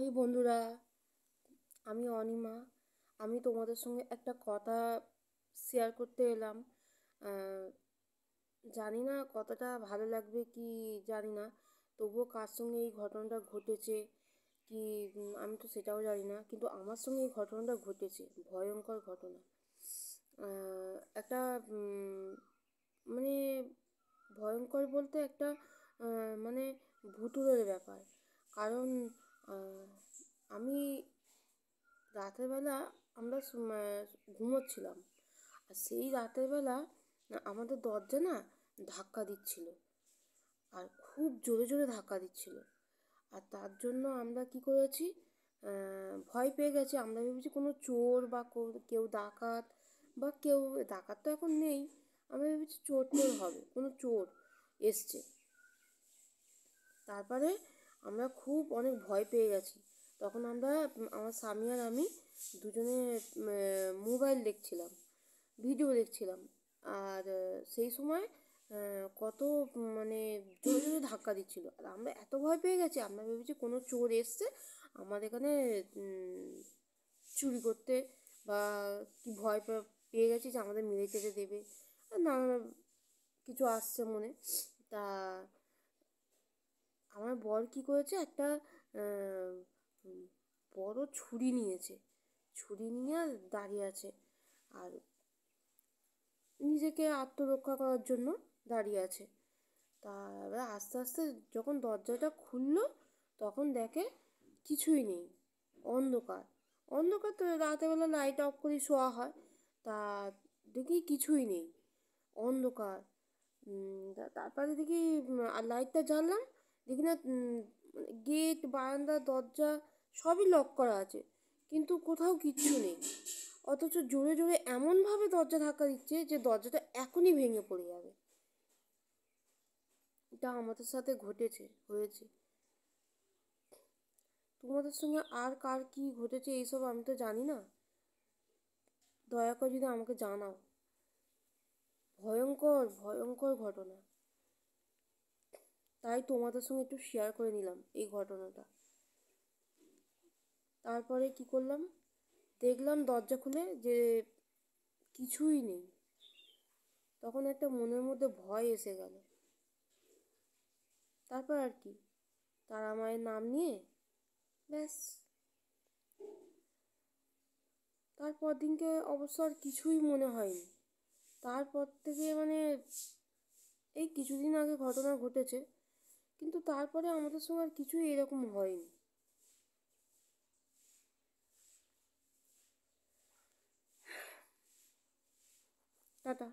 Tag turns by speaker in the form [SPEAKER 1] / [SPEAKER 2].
[SPEAKER 1] High বন্ধুরা, আমি অনিমা। আমি তোমাদের সঙ্গে একটা কথা শেয়ার করতে এলাম। আহ, জানি না কতটা ভালো লাগবে কি জানি না, তবুও কার সঙ্গে এই ঘটনাটা ঘটেছে কি আমি তো সেটাও জানি না, কিন্তু আমার সঙ্গে এই ঘটনাটা ঘটেছে, ভয়ঙ্কর ঘটনা। একটা মানে ভয়ঙ্কর বলতে একটা মানে ভুতুড়ের ব্যাপার। কারণ আহ, আমি রাতের বেলা আমরা ঘুমোচ্ছিলাম, আর সেই রাতের বেলা আমাদের দরজা না ধাক্কা দিচ্ছিল, আর খুব জোরে জোরে ধাক্কা দিচ্ছিল। আর তার জন্য আমরা কি করেছি, ভয় পেয়ে গেছি। আমরা ভেবেছি কোনো চোর বা কেউ ডাকাত, বা কেউ ডাকাত তো এখন নেই। আমরা ভেবেছি চোর টোর হবে, কোনো চোর এসছে। তারপরে আমরা খুব অনেক ভয় পেয়ে গেছি। তখন আমরা আমার স্বামী আর আমি দুজনে মোবাইল দেখছিলাম, ভিডিও দেখছিলাম। আর সেই সময় কত মানে জোরে জোরে ধাক্কা দিচ্ছিল, আর আমরা এত ভয় পেয়ে গেছি। আমরা ভেবেছি কোনো চোর এসছে আমাদের এখানে চুরি করতে, বা কি ভয় পেয়ে গেছি যে আমাদের মেরে টেরে দেবে, আর নানা কিছু আসছে মনে। তা আমার বর কি করেছে, একটা আহ, উম, বড় ছুরি নিয়েছে। ছুরি নিয়ে দাঁড়িয়ে আছে, আর নিজেকে আত্মরক্ষা করার জন্য দাঁড়িয়ে আছে। তা এবার আস্তে আস্তে যখন দরজাটা খুললো, তখন দেখে কিছুই নেই, অন্ধকার। অন্ধকার তো রাতেরবেলা লাইট অফ করে শোয়া হয়। তা দেখি কিছুই নেই, অন্ধকার। তারপরে দেখি আর লাইটটা জ্বাললাম, দেখি না গেট বারান্দা দরজা সবই লক করা আছে, কিন্তু কোথাও কিচ্ছু নেই। অথচ জোরে জোরে এমনভাবে দরজা ধাক্কা দিচ্ছে যে দরজাটা এখনই ভেঙে পড়ে যাবে। এটা আমাদের সাথে হয়েছে। তোমাদের সঙ্গে আর কার কি ঘটেছে এইসব আমি তো জানি না, দয়া করে যদি আমাকে জানাও। ভয়ঙ্কর ভয়ঙ্কর ঘটনা, তাই তোমাদের সঙ্গে একটু শেয়ার করে নিলাম এই ঘটনাটা। তারপরে কি করলাম, দেখলাম দরজা খুলে যে কিছুই নেই। তখন একটা মনের মধ্যে ভয় এসে গেল। তারপর আর কি, তারা মায়ের নাম নিয়ে ব্যাস। তারপর দিনকে অবশ্য আর কিছুই মনে হয়নি। তারপর থেকে এই কিছুদিন আগে ঘটনা ঘটেছে, কিন্তু তারপরে আমাদের সঙ্গে আর কিছুই এরকম হয়নি। টাটা।